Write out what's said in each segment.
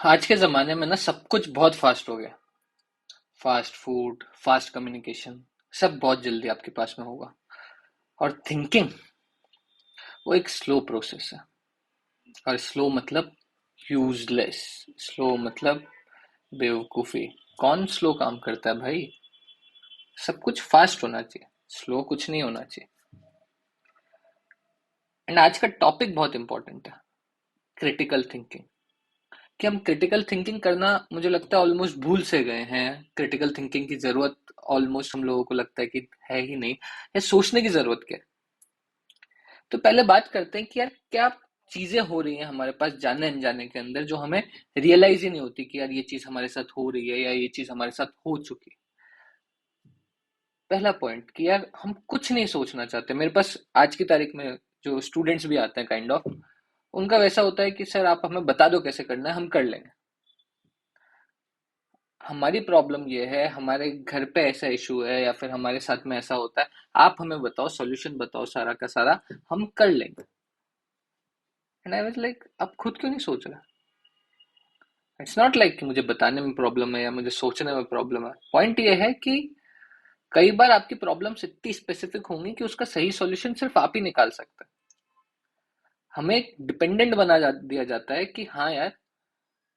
आज के ज़माने में ना सब कुछ बहुत फ़ास्ट हो गया। फ़ास्ट फूड, फ़ास्ट कम्युनिकेशन, सब बहुत जल्दी आपके पास में होगा। और थिंकिंग वो एक स्लो प्रोसेस है। और स्लो मतलब यूज़लेस। स्लो मतलब बेवकूफ़ी। कौन स्लो काम करता है भाई? सब कुछ फ़ास्ट होना चाहिए, स्लो कुछ नहीं होना चाहिए। एंड आज का टॉपिक बहुत इंपॉर्टेंट है, क्रिटिकल थिंकिंग। कि हम क्रिटिकल थिंकिंग करना मुझे लगता है ऑलमोस्ट भूल से गए हैं। क्रिटिकल थिंकिंग की ज़रूरत ऑलमोस्ट हम लोगों को लगता है कि है ही नहीं। या सोचने की ज़रूरत क्या है? तो पहले बात करते हैं कि यार क्या चीजें हो रही हैं हमारे पास जाने अनजाने के अंदर, जो हमें रियलाइज ही नहीं होती कि यार ये चीज हमारे साथ हो रही है या ये चीज हमारे साथ हो चुकी है। पहला पॉइंट कि यार हम कुछ नहीं सोचना चाहते। मेरे पास आज की तारीख में जो स्टूडेंट्स भी आते हैं काइंड ऑफ, उनका वैसा होता है कि सर आप हमें बता दो कैसे करना है, हम कर लेंगे। हमारी प्रॉब्लम ये है, हमारे घर पे ऐसा इशू है या फिर हमारे साथ में ऐसा होता है, आप हमें बताओ, सॉल्यूशन बताओ, सारा का सारा हम कर लेंगे। एंड आई वाज लाइक, आप खुद क्यों नहीं सोच रहे? इट्स नॉट लाइक कि मुझे बताने में प्रॉब्लम है या मुझे सोचने में प्रॉब्लम है। पॉइंट ये है कि कई बार आपकी प्रॉब्लम्स इतनी स्पेसिफिक होंगी कि उसका सही सॉल्यूशन सिर्फ आप ही निकाल सकते हैं। हमें डिपेंडेंट दिया जाता है कि हाँ यार,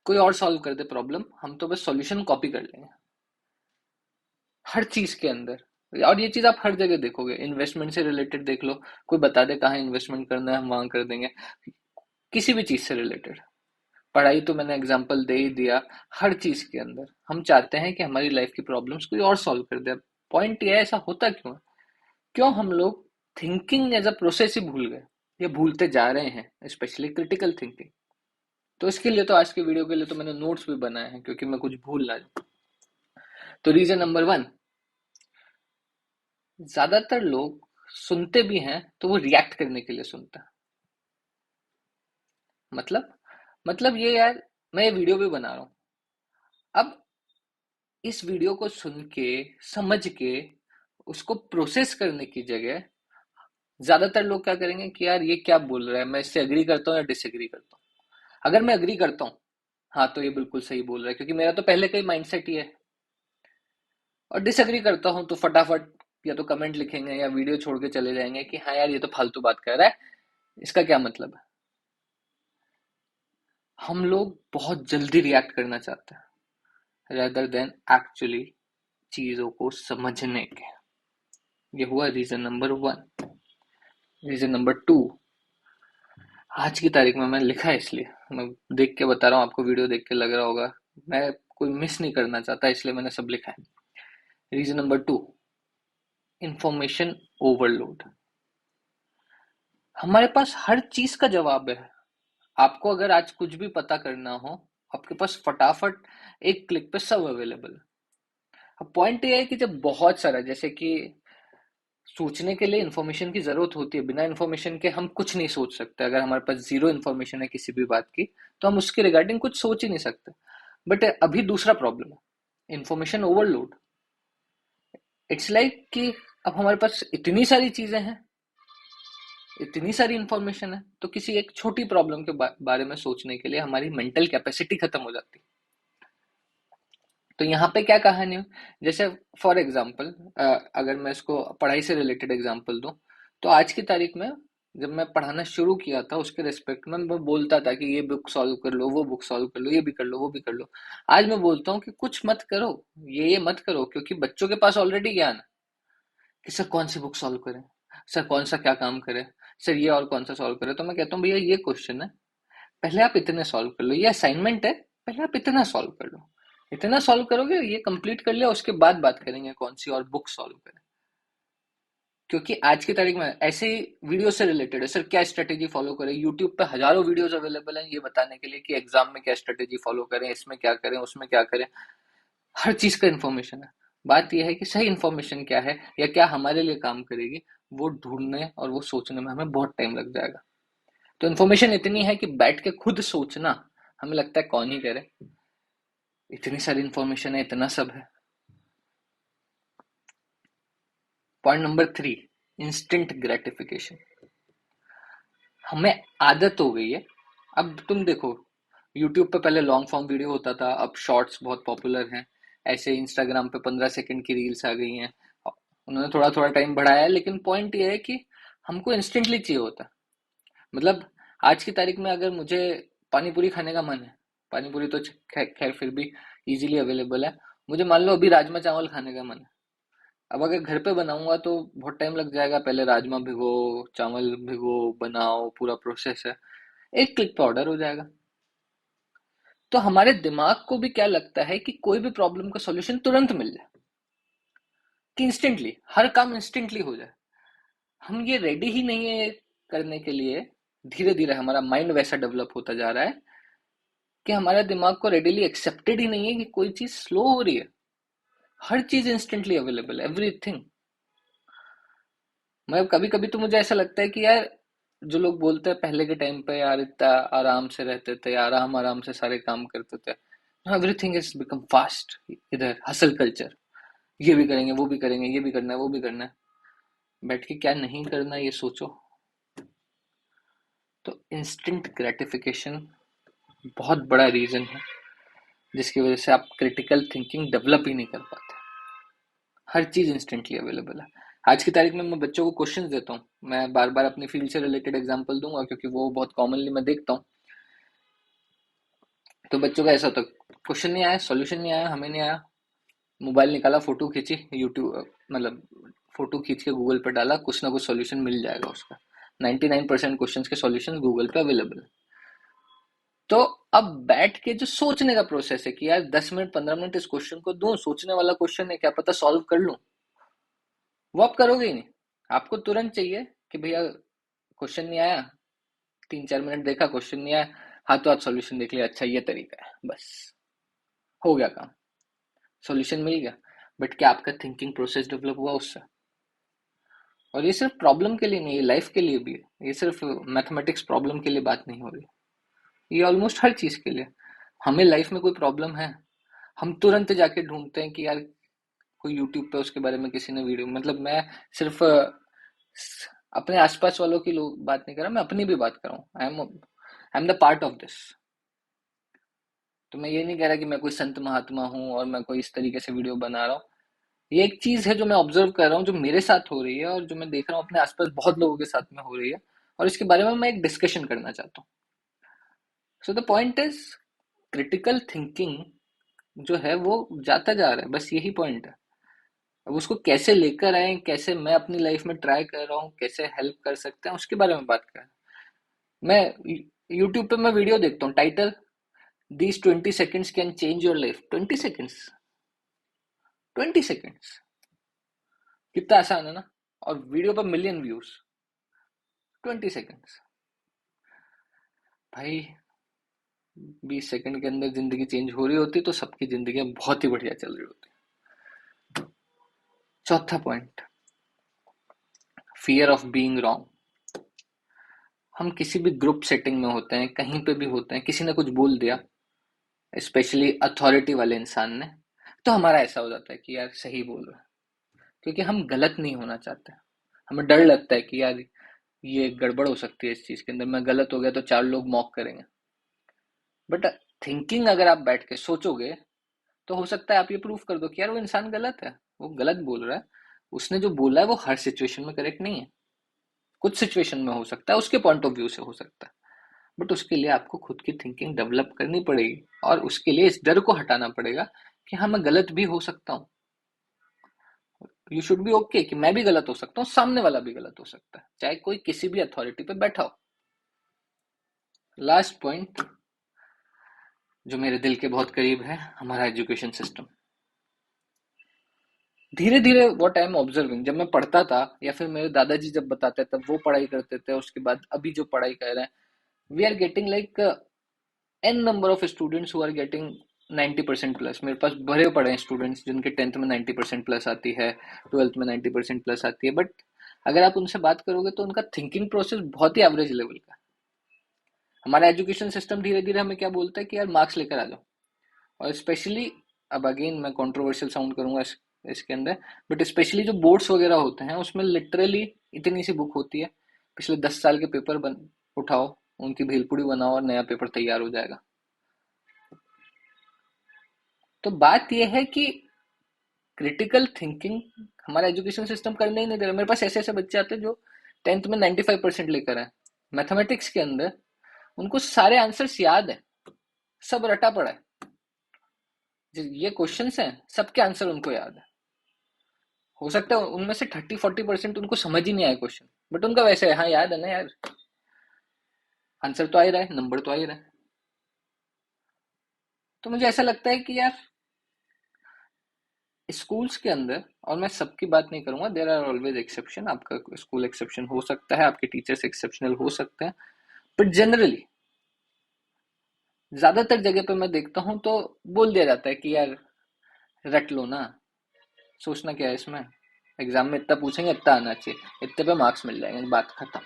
कोई और सॉल्व कर दे प्रॉब्लम, हम तो बस सॉल्यूशन कॉपी कर लेंगे हर चीज के अंदर। और ये चीज आप हर जगह देखोगे, इन्वेस्टमेंट से रिलेटेड देख लो, कोई बता दे कहाँ इन्वेस्टमेंट करना है, हम वहां कर देंगे। किसी भी चीज से रिलेटेड, पढ़ाई तो मैंने एग्जांपल दे ही दिया। हर चीज के अंदर हम चाहते हैं कि हमारी लाइफ की प्रॉब्लम्स कोई और सॉल्व कर दे। पॉइंट ये है, ऐसा होता क्यों है? क्यों हम लोग थिंकिंग एज अ प्रोसेस ही भूल गए, ये भूलते जा रहे हैं, स्पेशली क्रिटिकल थिंकिंग। तो इसके लिए तो आज के वीडियो के लिए तो मैंने नोट्स भी बनाए हैं, क्योंकि मैं कुछ भूल ना जाऊं। तो रीजन नंबर वन, ज्यादातर लोग सुनते भी हैं तो वो रिएक्ट करने के लिए सुनते हैं। मतलब मतलब ये यार, मैं ये वीडियो भी बना रहा हूँ। अब इस वीडियो को सुन के, समझ के, उसको प्रोसेस करने की जगह ज्यादातर लोग क्या करेंगे कि यार ये क्या बोल रहा है, मैं इससे एग्री करता हूँ या डिसएग्री करता हूँ। अगर मैं एग्री करता हूँ, हाँ तो ये बिल्कुल सही बोल रहा है, क्योंकि मेरा तो पहले का ही माइंडसेट ही है। और डिसएग्री करता हूँ तो फटाफट या तो कमेंट लिखेंगे या वीडियो छोड़ के चले जाएंगे कि हाँ यार ये तो फालतू बात कर रहा है, इसका क्या मतलब है। हम लोग बहुत जल्दी रिएक्ट करना चाहते हैं रेदर देन एक्चुअली चीजों को समझने के। ये हुआ reason number one. Reason number two, आज की तारीख में मैंने लिखा है इसलिए मैं देख के बता रहा हूँ आपको, वीडियो देख के लग रहा होगा मैं कोई मिस नहीं करना चाहता, इसलिए मैंने सब लिखा है। Reason number two, information overload. हमारे पास हर चीज का जवाब है। आपको अगर आज कुछ भी पता करना हो, आपके पास फटाफट एक क्लिक पे सब अवेलेबल है। अब पॉइंट ये है कि जब बहुत सारा, जैसे कि सोचने के लिए इंफॉर्मेशन की जरूरत होती है, बिना इंफॉर्मेशन के हम कुछ नहीं सोच सकते। अगर हमारे पास जीरो इंफॉर्मेशन है किसी भी बात की, तो हम उसके रिगार्डिंग कुछ सोच ही नहीं सकते। बट अभी दूसरा प्रॉब्लम है, इंफॉर्मेशन ओवरलोड। इट्स लाइक कि अब हमारे पास इतनी सारी चीजें हैं, इतनी सारी इंफॉर्मेशन है, तो किसी एक छोटी प्रॉब्लम के बारे में सोचने के लिए हमारी मेंटल कैपेसिटी खत्म हो जाती है। तो यहाँ पे क्या कहानी है, जैसे फॉर एग्जाम्पल, अगर मैं इसको पढ़ाई से रिलेटेड एग्जाम्पल दूं, तो आज की तारीख में जब मैं पढ़ाना शुरू किया था उसके रिस्पेक्ट में मैं बोलता था कि ये बुक सॉल्व कर लो, वो बुक सॉल्व कर लो, ये भी कर लो, वो भी कर लो। आज मैं बोलता हूँ कि कुछ मत करो, ये मत करो, क्योंकि बच्चों के पास ऑलरेडी ज्ञान है कि सर कौन सी बुक सॉल्व करें, सर कौन सा क्या काम करे, सर ये और कौन सा सॉल्व करे। तो मैं कहता हूँ भैया ये क्वेश्चन है, पहले आप इतने सॉल्व कर लो, ये असाइनमेंट है, पहले आप इतना सॉल्व कर लो। इतना सॉल्व करोगे, ये कंप्लीट कर लिया, उसके बाद बात करेंगे कौन सी और बुक सॉल्व करें। क्योंकि आज की तारीख में ऐसे ही वीडियो से रिलेटेड है, सर क्या स्ट्रेटेजी फॉलो करें, यूट्यूब पे हजारों वीडियोस अवेलेबल हैं ये बताने के लिए कि एग्जाम में क्या स्ट्रेटेजी फॉलो करें, इसमें क्या करें, उसमें क्या करें। हर चीज का इन्फॉर्मेशन है। बात यह है कि सही इन्फॉर्मेशन क्या है या क्या हमारे लिए काम करेगी, वो ढूंढने और वो सोचने में हमें बहुत टाइम लग जाएगा। तो इन्फॉर्मेशन इतनी है कि बैठ के खुद सोचना हमें लगता है कौन ही करे, इतनी सारी इन्फॉर्मेशन है, इतना सब है। Point number three, instant gratification. हमें आदत हो गई है। अब तुम देखो, यूट्यूब पे पहले लॉन्ग फॉर्म वीडियो होता था, अब शॉर्ट्स बहुत पॉपुलर हैं। ऐसे इंस्टाग्राम पे 15 सेकंड की रील्स आ गई हैं। उन्होंने थोड़ा थोड़ा टाइम बढ़ाया है, लेकिन पॉइंट ये है कि हमको इंस्टेंटली चाहिए होता है। मतलब आज की तारीख में अगर मुझे पानी पूरी खाने का मन है, पानी पूरी तो खैर फिर भी इजीली अवेलेबल है। मुझे मान लो अभी राजमा चावल खाने का मन है। अब अगर घर पे बनाऊंगा तो बहुत टाइम लग जाएगा, पहले राजमा भिगो, चावल भिगो, बनाओ, पूरा प्रोसेस है। एक क्लिक पे ऑर्डर हो जाएगा। तो हमारे दिमाग को भी क्या लगता है कि कोई भी प्रॉब्लम का सॉल्यूशन तुरंत मिल जाए, कि इंस्टेंटली हर काम इंस्टेंटली हो जाए। हम ये रेडी ही नहीं है करने के लिए। धीरे धीरे हमारा माइंड वैसा डेवलप होता जा रहा है कि हमारा दिमाग को रेडीली एक्सेप्टेड ही नहीं है कि कोई चीज स्लो हो रही है। हर चीज इंस्टेंटली अवेलेबल, एवरीथिंग। मैं कभी कभी तो मुझे ऐसा लगता है कि यार, जो लोग बोलते हैं पहले के टाइम पे यार इतना आराम से रहते थे, आराम आराम से सारे काम करते थे, एवरीथिंग इज बिकम फास्ट। इधर हसल कल्चर, ये भी करेंगे, वो भी करेंगे, ये भी करना है, वो भी करना है। बैठ के क्या नहीं करना, ये सोचो। तो इंस्टेंट ग्रेटिफिकेशन बहुत बड़ा रीजन है जिसकी वजह से आप क्रिटिकल थिंकिंग डेवलप ही नहीं कर पाते। हर चीज इंस्टेंटली अवेलेबल है। आज की तारीख में मैं बच्चों को क्वेश्चंस देता हूँ, मैं बार बार अपनी फील्ड से रिलेटेड एग्जांपल दूंगा क्योंकि वो बहुत कॉमनली मैं देखता हूँ। तो बच्चों का ऐसा होता है, क्वेश्चन नहीं आया, सॉल्यूशन नहीं आया, हमें नहीं आया, मोबाइल निकाला, फोटो खींची, यूट्यूब मतलब फोटो खींच के गूगल पर डाला, कुछ ना कुछ सॉल्यूशन मिल जाएगा उसका। 99% क्वेश्चन के सॉल्यूशन गूगल पे अवेलेबल है। तो अब बैठ के जो सोचने का प्रोसेस है कि यार 10 मिनट 15 मिनट इस क्वेश्चन को दूं, सोचने वाला क्वेश्चन है, क्या पता सॉल्व कर लूं, वो आप करोगे ही नहीं। आपको तुरंत चाहिए कि भैया क्वेश्चन नहीं आया, 3 4 मिनट देखा, क्वेश्चन नहीं आया, हाथों हाथ सॉल्यूशन देख लिया, अच्छा ये तरीका है, बस हो गया काम, सॉल्यूशन मिल गया। बट क्या आपका थिंकिंग प्रोसेस डेवलप हुआ उससे? और ये सिर्फ प्रॉब्लम के लिए नहीं, ये लाइफ के लिए भी है। ये सिर्फ मैथमेटिक्स प्रॉब्लम के लिए बात नहीं हो रही, ये ऑलमोस्ट हर चीज के लिए। हमें लाइफ में कोई प्रॉब्लम है, हम तुरंत जाके ढूंढते हैं कि यार कोई यूट्यूब पे उसके बारे में किसी ने वीडियो, मतलब मैं सिर्फ अपने आसपास वालों की लोग बात नहीं कर रहा, मैं अपनी भी बात कर रहा हूँ। I am the part of this. तो मैं ये नहीं कह रहा कि मैं कोई संत महात्मा हूँ और मैं कोई इस तरीके से वीडियो बना रहा हूँ। ये एक चीज है जो मैं ऑब्जर्व कर रहा हूँ, जो मेरे साथ हो रही है और जो मैं देख रहा हूँ अपने आसपास बहुत लोगों के साथ में हो रही है, और इसके बारे में मैं एक डिस्कशन करना चाहता हूँ। So the point is, critical thinking जो है वो जाता जा रहा है, बस यही पॉइंट है। अब उसको कैसे लेकर आए, कैसे मैं अपनी लाइफ में ट्राई कर रहा हूँ, कैसे हेल्प कर सकते हैं, उसके बारे में बात कर। मैं यूट्यूब पे मैं वीडियो देखता हूँ, title, these 20 seconds can change your life. 20 seconds, 20 seconds, कितना आसान है ना। और वीडियो पर मिलियन व्यूज, 20 seconds। भाई 20 सेकंड के अंदर जिंदगी चेंज हो रही होती तो सबकी जिंदगी बहुत ही बढ़िया चल रही होती। चौथा point, fear of being wrong. हम किसी भी ग्रुप सेटिंग में होते हैं, कहीं पे भी होते हैं, किसी ने कुछ बोल दिया, स्पेशली अथॉरिटी वाले इंसान ने, तो हमारा ऐसा हो जाता है कि यार सही बोल रहा है, क्योंकि हम गलत नहीं होना चाहते। हमें डर लगता है कि यार ये गड़बड़ हो सकती है इस चीज के अंदर, मैं गलत हो गया तो 4 लोग मॉक करेंगे। बट थिंकिंग अगर आप बैठ के सोचोगे तो हो सकता है आप ये प्रूफ कर दो कि यार वो इंसान गलत है, वो गलत बोल रहा है। उसने जो बोला है वो हर सिचुएशन में करेक्ट नहीं है, कुछ सिचुएशन में हो सकता है, उसके पॉइंट ऑफ व्यू से हो सकता है। बट उसके लिए आपको खुद की थिंकिंग डेवलप करनी पड़ेगी, और उसके लिए इस डर को हटाना पड़ेगा कि हाँ मैं गलत भी हो सकता हूँ। यू शुड बी ओके कि मैं भी गलत हो सकता हूँ, सामने वाला भी गलत हो सकता है, चाहे कोई किसी भी अथॉरिटी पे बैठा हो। लास्ट पॉइंट जो मेरे दिल के बहुत करीब है, हमारा एजुकेशन सिस्टम। धीरे धीरे व्हाट आई एम ऑब्जर्विंग, जब मैं पढ़ता था या फिर मेरे दादाजी जब बताते तब वो पढ़ाई करते थे, उसके बाद अभी जो पढ़ाई कर रहे हैं, we are getting like an number of students who are getting 90% plus. मेरे पास भरे पड़े हैं स्टूडेंट्स जिनके 10th में 90% प्लस आती है, 12th में 90% प्लस आती है। बट अगर आप उनसे बात करोगे तो उनका थिंकिंग प्रोसेस बहुत ही एवरेज लेवल का। हमारा एजुकेशन सिस्टम धीरे धीरे हमें क्या बोलता है कि यार मार्क्स लेकर आ जाओ। और स्पेशली, अब अगेन मैं कंट्रोवर्शियल साउंड करूंगा इसके अंदर, बट स्पेशली जो बोर्ड्स वगैरह होते हैं उसमें लिटरली इतनी सी बुक होती है, पिछले 10 साल के पेपर उठाओ, उनकी भेलपुड़ी बनाओ और नया पेपर तैयार हो जाएगा। तो बात यह है कि क्रिटिकल थिंकिंग हमारा एजुकेशन सिस्टम करने ही नहीं दे रहा। मेरे पास ऐसे ऐसे बच्चे आते हैं जो 10th में 95% लेकर आए मैथमेटिक्स के अंदर, उनको सारे आंसर्स याद है, सब रटा पड़ा है। ये क्वेश्चंस हैं, सबके आंसर उनको याद है। हो सकता है उनमें से 30-40% उनको समझ ही नहीं आए क्वेश्चन, बट उनका वैसे है, हाँ याद है ना यार, आंसर तो आ ही रहा है, नंबर तो आ ही रहा है। तो मुझे ऐसा लगता है कि यार स्कूल्स के अंदर, और मैं सबकी बात नहीं करूंगा, देयर आर ऑलवेज एक्सेप्शन, आपका स्कूल एक्सेप्शन हो सकता है, आपके टीचर्स एक्सेप्शनल हो सकते हैं, बट जनरली ज्यादातर जगह पे मैं देखता हूँ तो बोल दिया जाता है कि यार रट लो ना, सोचना क्या है इसमें, एग्जाम में इतना पूछेंगे इतना आना चाहिए, इतने पे मार्क्स मिल जाएंगे, बात खत्म।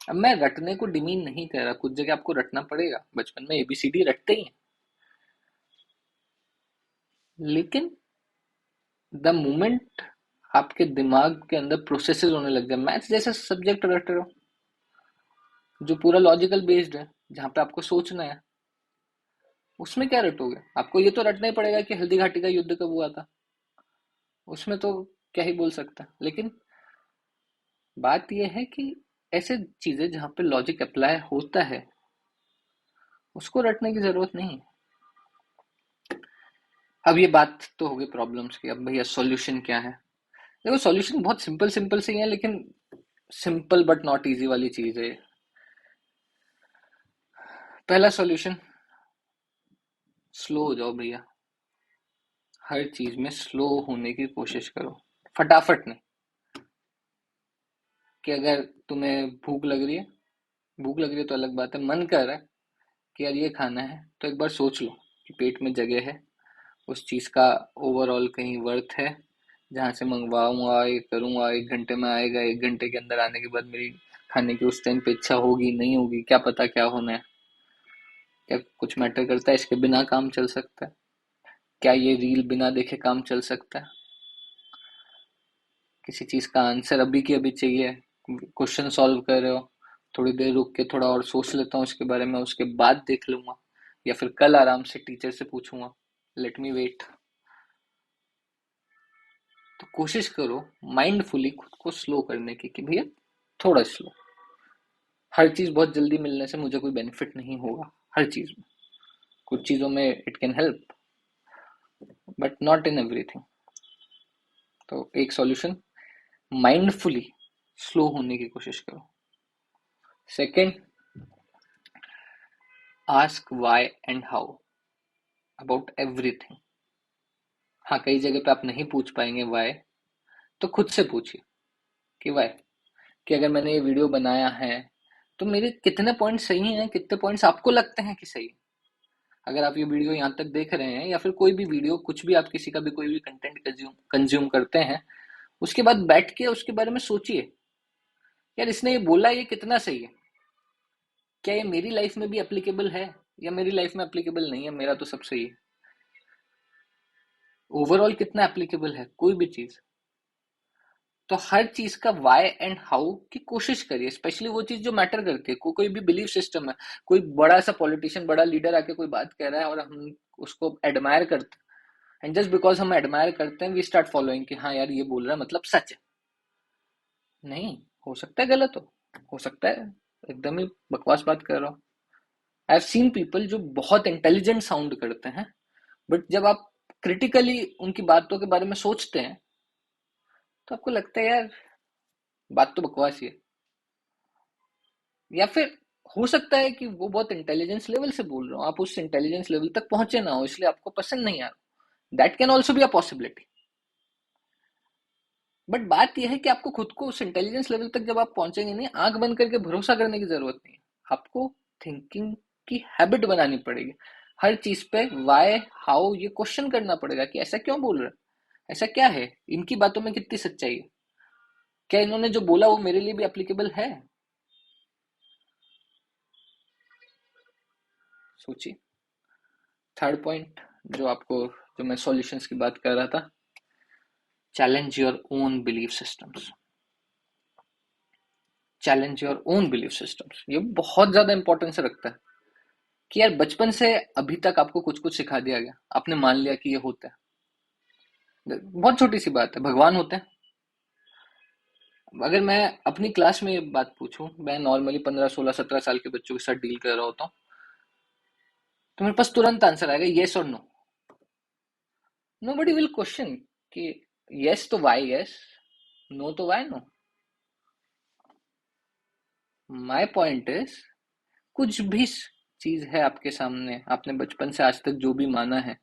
अब मैं रटने को डिमीन नहीं कर रहा, कुछ जगह आपको रटना पड़ेगा, बचपन में एबीसीडी रटते ही हैं, लेकिन द मोमेंट आपके दिमाग के अंदर प्रोसेसेस होने लग जाए, मैथ्स जैसा सब्जेक्ट रट रहे हो जो पूरा लॉजिकल बेस्ड है, जहाँ पे आपको सोचना है, उसमें क्या रटोगे? आपको ये तो रटना ही पड़ेगा कि हल्दी घाटी का युद्ध कब हुआ था, उसमें तो क्या ही बोल सकता है। लेकिन बात यह है कि ऐसे चीजें जहाँ पे लॉजिक अप्लाई होता है, उसको रटने की जरूरत नहीं। अब ये बात तो होगी प्रॉब्लम्स की, अब भैया सॉल्यूशन क्या है? देखो सॉल्यूशन बहुत सिंपल सिंपल से ही है, लेकिन सिंपल बट नॉट इजी वाली चीज है। पहला सॉल्यूशन, स्लो हो जाओ भैया, हर चीज में स्लो होने की कोशिश करो, फटाफट नहीं। कि अगर तुम्हें भूख लग रही है तो अलग बात है, मन कर रहा है कि यार ये खाना है, तो एक बार सोच लो कि पेट में जगह है, उस चीज का ओवरऑल कहीं वर्थ है, जहां से मंगवाऊंगा, ये करूंगा, 1 घंटे में आएगा, 1 घंटे के अंदर आने के बाद मेरी खाने की उस टाइम पे इच्छा होगी नहीं होगी, क्या पता क्या होना है, क्या कुछ मैटर करता है, इसके बिना काम चल सकता है, क्या ये रील बिना देखे काम चल सकता है, किसी चीज का आंसर अभी की अभी चाहिए, क्वेश्चन सॉल्व कर रहे हो, थोड़ी देर रुक के थोड़ा और सोच लेता हूँ इसके बारे में, उसके बाद देख लूंगा, या फिर कल आराम से टीचर से पूछूंगा, लेट मी वेट। तो कोशिश करो माइंडफुली खुद को स्लो करने की, कि भैया थोड़ा स्लो, हर चीज बहुत जल्दी मिलने से मुझे कोई बेनिफिट नहीं होगा, हर चीज में, कुछ चीजों में it can help but not in everything. तो एक सॉल्यूशन, माइंडफुली स्लो होने की कोशिश करो। Second, ask why and how about everything. हाँ, कई जगह पे आप नहीं पूछ पाएंगे व्हाई, तो खुद से पूछिए कि व्हाई, कि अगर मैंने ये वीडियो बनाया है तो मेरे कितने पॉइंट सही हैं, कितने पॉइंट्स आपको लगते हैं कि सही। अगर आप ये वीडियो यहाँ तक देख रहे हैं, या फिर कोई भी वीडियो, कुछ भी आप किसी का भी कोई भी कंटेंट कंज्यूम करते हैं, उसके बाद बैठ के उसके बारे में सोचिए, यार इसने ये बोला, ये कितना सही है, क्या ये मेरी लाइफ में भी एप्लीकेबल है, या मेरी लाइफ में एप्लीकेबल नहीं है, मेरा तो सब सही है। ओवरऑल कितना एप्लीकेबल है कोई भी चीज। तो हर चीज का वाई एंड हाउ की कोशिश करिए, स्पेशली वो चीज जो मैटर करती है, कोई भी बिलीफ सिस्टम है, कोई बड़ा सा पॉलिटिशियन, बड़ा लीडर आके कोई बात कह रहा है और हम उसको एडमायर करते हैं, एंड जस्ट बिकॉज हम एडमायर करते हैं वी स्टार्ट फॉलोइंग कि हाँ यार ये बोल रहा है मतलब सच है। नहीं, हो सकता है गलत हो सकता है एकदम ही बकवास बात कर रहा हूँ। आई हैव सीन पीपल जो बहुत इंटेलिजेंट साउंड करते हैं, बट जब आप क्रिटिकली उनकी बातों के बारे में सोचते हैं, तो आपको लगता है यार बात तो बकवास ही है। या फिर हो सकता है कि वो बहुत इंटेलिजेंस लेवल से बोल रहा हो, आप उस इंटेलिजेंस लेवल तक पहुंचे ना हो, इसलिए आपको पसंद नहीं आ रहा। That can also be a possibility. But बात यह है कि आपको खुद को उस इंटेलिजेंस लेवल तक जब आप पहुंचेंगे नहीं, आंख बंद करके भरोसा करने की जरूरत नहीं है, आपको थिंकिंग की हैबिट बनानी पड़ेगी। हर चीज पे वाई हाउ ये क्वेश्चन करना पड़ेगा कि ऐसा क्यों बोल रहे हैं, ऐसा क्या है, इनकी बातों में कितनी सच्चाई है, क्या इन्होंने जो बोला वो मेरे लिए भी एप्लीकेबल है। सोचिए। थर्ड पॉइंट, जो मैं सॉल्यूशंस की बात कर रहा था, challenge your own belief systems. Challenge your own belief systems, ये बहुत ज्यादा इंपॉर्टेंस रखता है। कि यार बचपन से अभी तक आपको कुछ कुछ सिखा दिया गया, आपने मान लिया कि ये होता है। बहुत छोटी सी बात है, भगवान होते हैं। अगर मैं अपनी क्लास में ये बात पूछूं, मैं नॉर्मली 15 16 17 साल के बच्चों के साथ डील कर रहा होता हूँ, तो मेरे पास तुरंत आंसर आएगा येस और no. Nobody will question कि यस तो वाई यस, नो तो why no. My point is, कुछ भी चीज है आपके सामने, आपने बचपन से आज तक जो भी माना है,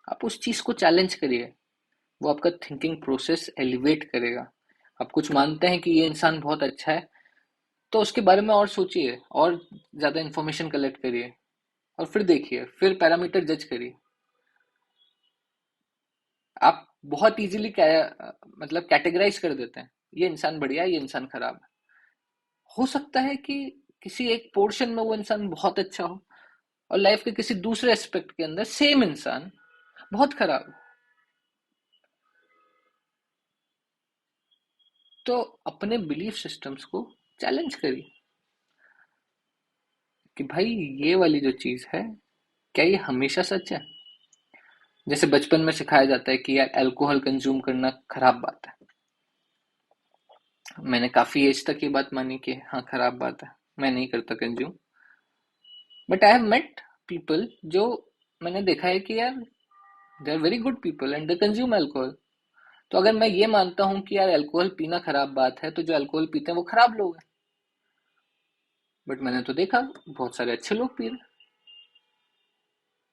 आप उस चीज को चैलेंज करिए। वो आपका थिंकिंग प्रोसेस एलिवेट करेगा। आप कुछ मानते हैं कि ये इंसान बहुत अच्छा है, तो उसके बारे में और सोचिए, और ज्यादा इंफॉर्मेशन कलेक्ट करिए, और फिर देखिए, फिर पैरामीटर जज करिए। आप बहुत इजीली मतलब कैटेगराइज कर देते हैं, ये इंसान बढ़िया है, ये इंसान खराब है। हो सकता है कि किसी एक पोर्शन में वो इंसान बहुत अच्छा हो, और लाइफ के किसी दूसरे एस्पेक्ट के अंदर सेम इंसान बहुत खराब है। तो अपने बिलीफ सिस्टम्स को चैलेंज करिए कि भाई ये वाली जो चीज है, क्या ये हमेशा सच है? जैसे बचपन में सिखाया जाता है कि यार अल्कोहल कंज्यूम करना खराब बात है। मैंने काफी एज तक ये बात मानी कि हाँ खराब बात है, मैं नहीं करता consume. But I have met people जो, मैंने देखा है कि यार they are very good people and they consume alcohol. तो अगर मैं ये मानता हूँ कि यार अल्कोहल पीना खराब बात है, तो जो अल्कोहल पीते हैं वो खराब लोग हैं। बट मैंने तो देखा बहुत सारे अच्छे लोग पी रहे हैं।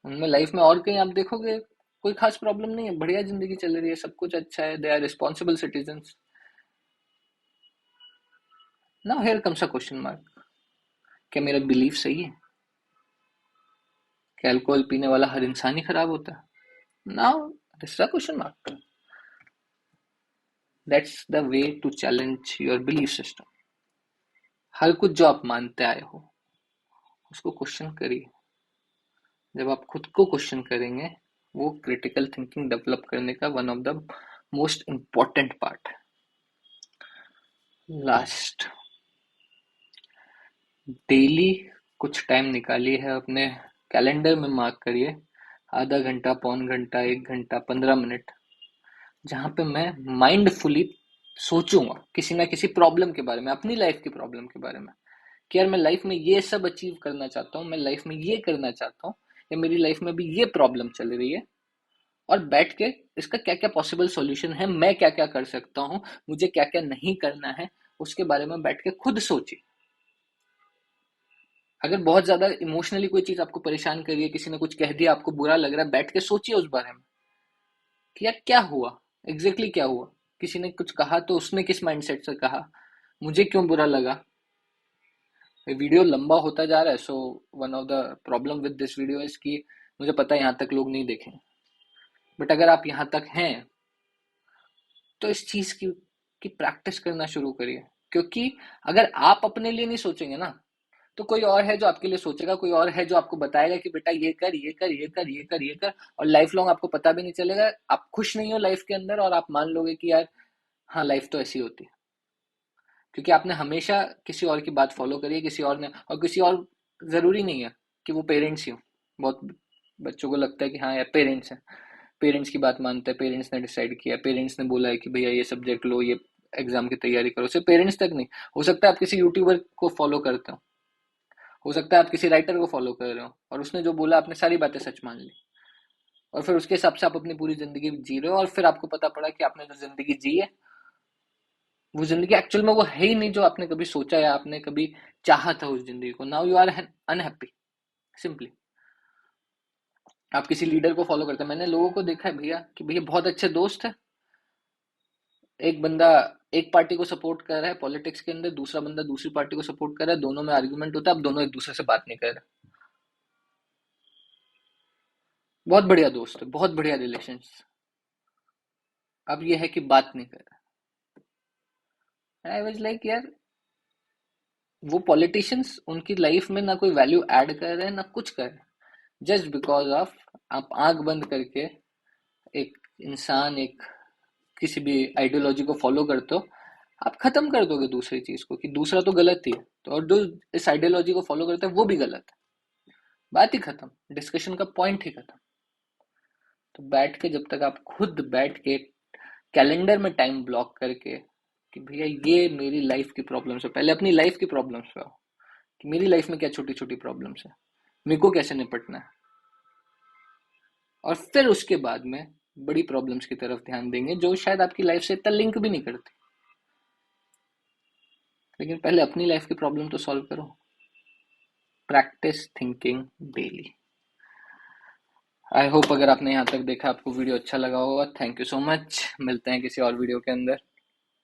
उनमें लाइफ में और कहीं आप देखोगे कोई खास प्रॉब्लम नहीं है, बढ़िया जिंदगी चल रही है, सब कुछ अच्छा है, they are responsible citizens. Now here comes a question mark, क्या मेरा बिलीफ सही है कि अल्कोहल पीने वाला हर इंसान ही खराब होता है? Now this a question mark. That's the way to challenge your belief system. हर कुछ जो आप मानते आए हो उसको क्वेश्चन करिए। जब आप खुद को क्वेश्चन करेंगे, वो क्रिटिकल थिंकिंग डेवलप करने का one of the most important part है। लास्ट, डेली कुछ टाइम निकालिए है अपने कैलेंडर में, मार्क करिए आधा घंटा, पौन घंटा, 1 घंटा, 15 मिनट, जहाँ पे मैं माइंडफुली सोचूंगा किसी ना किसी प्रॉब्लम के बारे में, अपनी लाइफ की प्रॉब्लम के बारे में, कि यार मैं लाइफ में ये सब अचीव करना चाहता हूँ, मैं लाइफ में ये करना चाहता हूँ, या मेरी लाइफ में भी ये प्रॉब्लम चल रही है, और बैठ के इसका क्या क्या पॉसिबल सॉल्यूशन है, मैं क्या क्या कर सकता हूँ, मुझे क्या क्या नहीं करना है, उसके बारे में बैठ के खुद सोचिए। अगर बहुत ज्यादा इमोशनली कोई चीज आपको परेशान कर रही है, किसी ने कुछ कह दिया, आपको बुरा लग रहा है, बैठ के सोचिए उस बारे में कि यार क्या हुआ, एग्जैक्टली exactly क्या हुआ। किसी ने कुछ कहा तो उसने किस माइंडसेट से कहा, मुझे क्यों बुरा लगा। वीडियो लंबा होता जा रहा है, so one of the problem with this video is कि मुझे पता है यहाँ तक लोग नहीं देखें, बट अगर आप यहाँ तक हैं तो इस चीज की प्रैक्टिस करना शुरू करिए। क्योंकि अगर आप अपने लिए नहीं सोचेंगे ना, तो कोई और है जो आपके लिए सोचेगा, कोई और है जो आपको बताएगा कि बेटा ये कर, ये कर, ये कर, ये कर, ये कर, और लाइफ लॉन्ग आपको पता भी नहीं चलेगा, आप खुश नहीं हो लाइफ के अंदर, और आप मान लोगे कि यार हाँ लाइफ तो ऐसी होती है। क्योंकि आपने हमेशा किसी और की बात फॉलो करी है, किसी और ने, और किसी और जरूरी नहीं है कि वो पेरेंट्स ही हो। बहुत बच्चों को लगता है कि हाँ यार पेरेंट्स हैं, पेरेंट्स की बात मानते हैं, पेरेंट्स ने डिसाइड किया, पेरेंट्स ने बोला है कि भैया ये सब्जेक्ट लो, ये एग्जाम की तैयारी करो। सिर्फ पेरेंट्स तक नहीं, हो सकता है आप किसी यूट्यूबर को फॉलो करते हो सकता है आप किसी राइटर को फॉलो कर रहे हो, और उसने जो बोला आपने सारी बातें सच मान ली, और फिर उसके हिसाब से आप अपनी पूरी जिंदगी जी रहे हो, और फिर आपको पता पड़ा कि आपने जो जिंदगी जी है, वो जिंदगी एक्चुअल में वो है ही नहीं जो आपने कभी सोचा या आपने कभी चाहा था उस जिंदगी को। Now you are unhappy simply. आप किसी लीडर को फॉलो करते हैं, मैंने लोगों को देखा है भैया कि भैया बहुत अच्छे दोस्त है, एक बंदा एक पार्टी को सपोर्ट कर रहा है पॉलिटिक्स के अंदर, दूसरा बंदा दूसरी पार्टी को सपोर्ट कर रहा है, दोनों में आर्ग्यूमेंट होता है, अब दोनों एक दूसरे से बात नहीं कर रहे। बहुत बढ़िया दोस्त है, बहुत बढ़िया रिलेशन, अब ये है कि बात नहीं कर रहा। आई वाज लाइक यार, वो पॉलिटिशियंस उनकी लाइफ में ना कोई वैल्यू ऐड कर रहे हैं ना कुछ कर रहे हैं, जस्ट बिकॉज ऑफ आप आंख बंद करके एक इंसान, एक किसी भी आइडियोलॉजी को फॉलो करते हो, आप खत्म कर दोगे दूसरी चीज को कि दूसरा तो गलत ही है, तो और जो इस आइडियोलॉजी को फॉलो करता है वो भी गलत है। बात ही खत्म, डिस्कशन का पॉइंट ही खत्म। तो बैठ के, जब तक आप खुद बैठ के कैलेंडर में टाइम ब्लॉक करके कि भैया ये मेरी लाइफ की प्रॉब्लम्स है, पहले अपनी लाइफ की प्रॉब्लम्स पे आओ कि मेरी लाइफ में क्या छोटी छोटी प्रॉब्लम्स है, मेरे को कैसे निपटना है, और फिर उसके बाद में बड़ी प्रॉब्लम्स की तरफ ध्यान देंगे जो शायद आपकी लाइफ से इतना लिंक भी नहीं करती। लेकिन पहले अपनी लाइफ की प्रॉब्लम तो सॉल्व करो। Practice thinking daily. I hope अगर आपने यहाँ तक देखा आपको वीडियो अच्छा लगा होगा। थैंक यू सो मच, मिलते हैं किसी और वीडियो के अंदर।